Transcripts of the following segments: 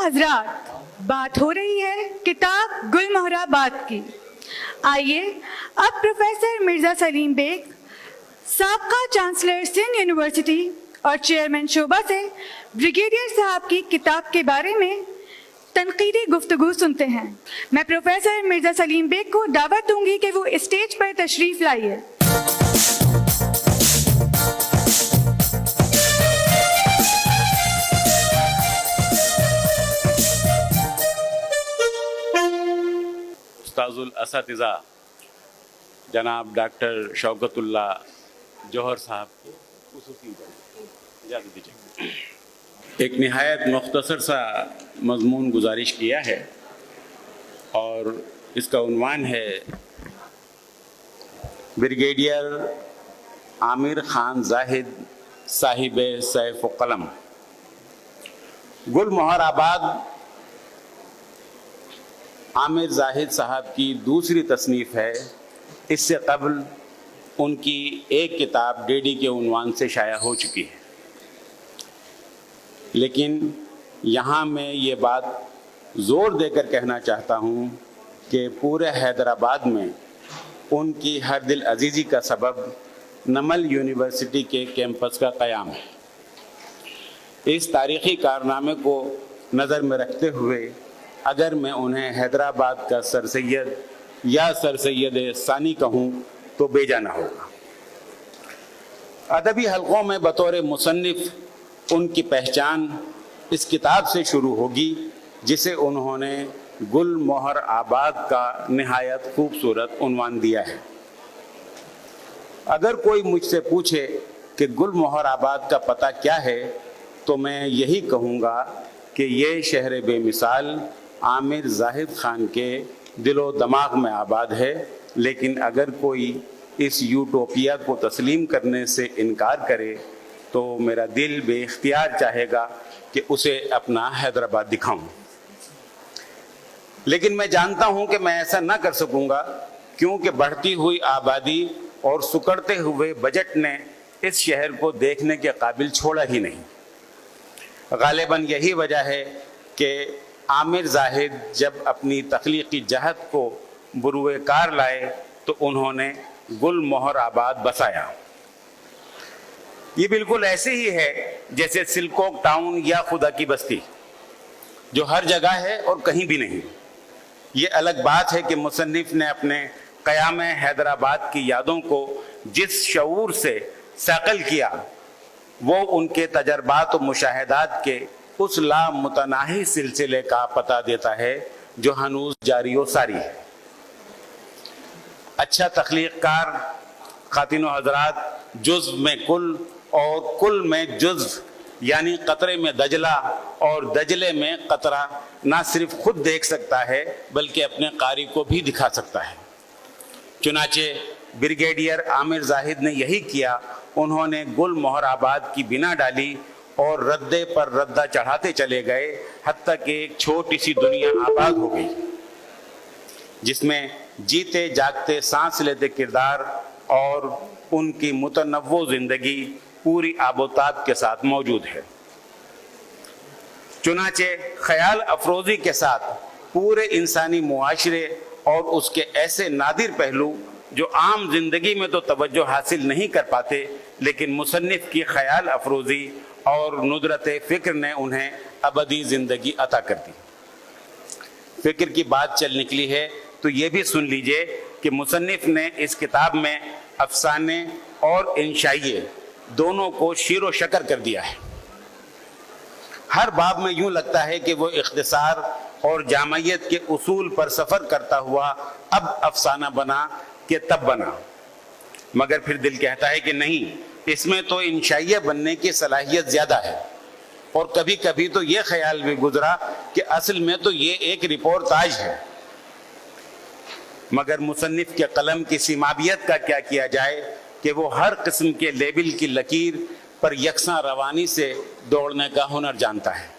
हजरात, बात हो रही है किताब गुलमोहराबाद की। आइए अब प्रोफेसर मिर्ज़ा सलीम बेग, साबका चांसलर सिंध यूनिवर्सिटी और चेयरमैन शोबा से ब्रिगेडियर साहब की किताब के बारे में तनकीदी गुफ्तगू सुनते हैं। मैं प्रोफेसर मिर्ज़ा सलीम बेग को दावत दूंगी कि वो स्टेज पर तशरीफ़ लाइए। उस्ताजुल असातिज़ा जनाब डॉक्टर शौकतुल्लाह जौहर साहब को खुसूसी इजाज़त दीजिए। एक निहायत मुख्तसर सा मज़मून गुजारिश किया है और इसका उन्वान है ब्रिगेडियर आमिर खान जाहिद साहिब सैफ कलम। गुलमोहराबाद आमिर जाहिद साहब की दूसरी तसनीफ़ है। इससे कबल उनकी एक किताब डेडी के उन्वान से शाया हो चुकी है, लेकिन यहाँ मैं ये बात ज़ोर देकर कहना चाहता हूँ कि पूरे हैदराबाद में उनकी हर दिल अजीज़ी का सबब नमल यूनिवर्सिटी के कैंपस का क़याम है। इस तारीख़ी कारनामे को नज़र में रखते हुए अगर मैं उन्हें हैदराबाद का सर सैयद या सर सैयद सानी कहूँ तो बेजाना होगा। अदबी हलकों में बतौर मुसन्निफ़ उनकी पहचान इस किताब से शुरू होगी जिसे उन्होंने गुलमोहराबाद का निहायत खूबसूरत उन्वान दिया है। अगर कोई मुझसे पूछे कि गुलमोहराबाद का पता क्या है तो मैं यही कहूँगा कि ये शहर बेमिसाल आमिर जाहिद खान के दिलो दिमाग में आबाद है। लेकिन अगर कोई इस यूटोपिया को तस्लीम करने से इनकार करे तो मेरा दिल बेइख्तियार चाहेगा कि उसे अपना हैदराबाद दिखाऊं। लेकिन मैं जानता हूं कि मैं ऐसा ना कर सकूंगा, क्योंकि बढ़ती हुई आबादी और सुकड़ते हुए बजट ने इस शहर को देखने के काबिल छोड़ा ही नहीं। गालिबन यही वजह है कि आमिर जाहिद जब अपनी तख्लीकी जहद को बुरुए कार लाए तो उन्होंने गुलमोहराबाद बसाया। ये बिल्कुल ऐसे ही है जैसे सिलकोक टाउन या खुदा की बस्ती, जो हर जगह है और कहीं भी नहीं। ये अलग बात है कि मुसन्निफ ने अपने क़याम हैदराबाद की यादों को जिस शऊर से सक़ल किया वो उनके तजर्बात और मुशाहिदात के उस लामुतनाही सिलसिले का पता देता है जो हनूज जारी व सारी है। अच्छा तख्लीक़कार ख़ातिन व हज़रात, जुज़्व में कुल और कुल में जुज़्व यानी कतरे में दजला और दजले में कतरा ना सिर्फ खुद देख सकता है बल्कि अपने कारी को भी दिखा सकता है। चुनाचे ब्रिगेडियर आमिर जाहिद ने यही किया। उन्होंने गुलमोहराबाद की बिना डाली और रद्दे पर रद्दा चढ़ाते चले गए, हत्ता कि एक छोटी सी दुनिया आबाद हो गई जिसमें जीते जागते सांस लेते किरदार और उनकी मुतनव्वो जिंदगी पूरी आबोताब के साथ मौजूद है। चुनाचे ख्याल अफरोज़ी के साथ पूरे इंसानी मुआशरे और उसके ऐसे नादिर पहलू जो आम जिंदगी में तो तवज्जो हासिल नहीं कर पाते, लेकिन मुसन्निफ की ख्याल अफरोज़ी और नुदरत फ़िक्र ने उन्हें अबदी ज़िंदगी अता कर दी। फ़िक्र की बात चल निकली है तो ये भी सुन लीजिए कि मुसन्निफ ने इस किताब में अफसाने और इंशाइये दोनों को शीरो शकर कर दिया है। हर बाब में यूं लगता है कि वो इख्तिसार और जामियत के उसूल पर सफ़र करता हुआ अब अफसाना बना कि तब बना, मगर फिर दिल कहता है कि नहीं, इसमें तो इंशाइया बनने की सलाहियत ज़्यादा है। और कभी कभी तो ये ख्याल भी गुजरा कि असल में तो ये एक रिपोर्टाज है। मगर मुसन्निफ के कलम की सीमाबियत का क्या किया जाए कि वो हर किस्म के लेबिल की लकीर पर यकसा रवानी से दौड़ने का हुनर जानता है।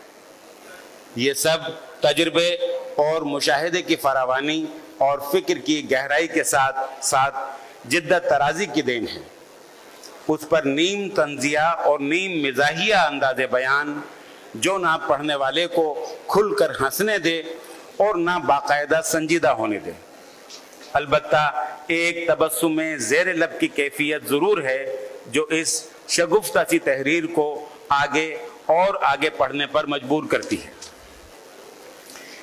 ये सब तजुर्बे और मुशाहिदे की फरावानी और फ़िक्र की गहराई के साथ साथ जिद्दत तराजी की देन है। उस पर नीम तंजिया और नीम मिजाहिया अंदाज़े बयान जो ना पढ़ने वाले को کھل کر ہنسنے دے اور نہ باقاعدہ سنجیدہ ہونے دے۔ البتہ ایک تبسم زیر لب کی کیفیت ضرور ہے جو اس شگفتہ سی تحریر کو آگے اور آگے پڑھنے پر مجبور کرتی ہے۔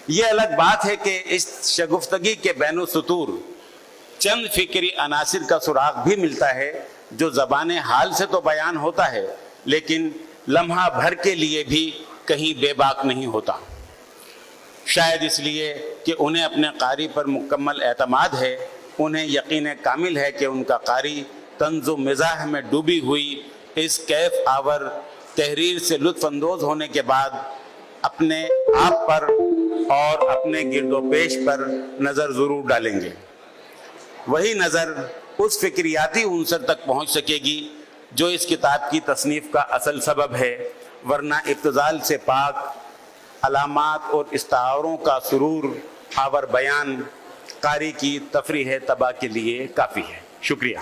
یہ الگ بات ہے کہ اس شگفتگی کے بین السطور چند فکری عناصر کا سراغ بھی ملتا ہے جو زبان حال سے تو بیان ہوتا ہے لیکن لمحہ بھر کے لیے بھی کہیں بے باک نہیں ہوتا، شاید اس لیے کہ انہیں اپنے قاری پر مکمل اعتماد ہے، انہیں یقین کامل ہے کہ ان کا قاری طنز و مزاح میں ڈوبی ہوئی اس کیف آور تحریر سے لطف اندوز ہونے کے بعد اپنے آپ پر اور اپنے گرد و پیش پر نظر ضرور ڈالیں گے۔ وہی نظر اس فکریاتی عنصر تک پہنچ سکے گی جو اس کتاب کی تصنیف کا اصل سبب ہے، ورنہ ابتذال سے پاک علامات اور استعاروں کا سرور آور بیان قاری کی تفریح طبع کے لیے کافی ہے۔ شکریہ۔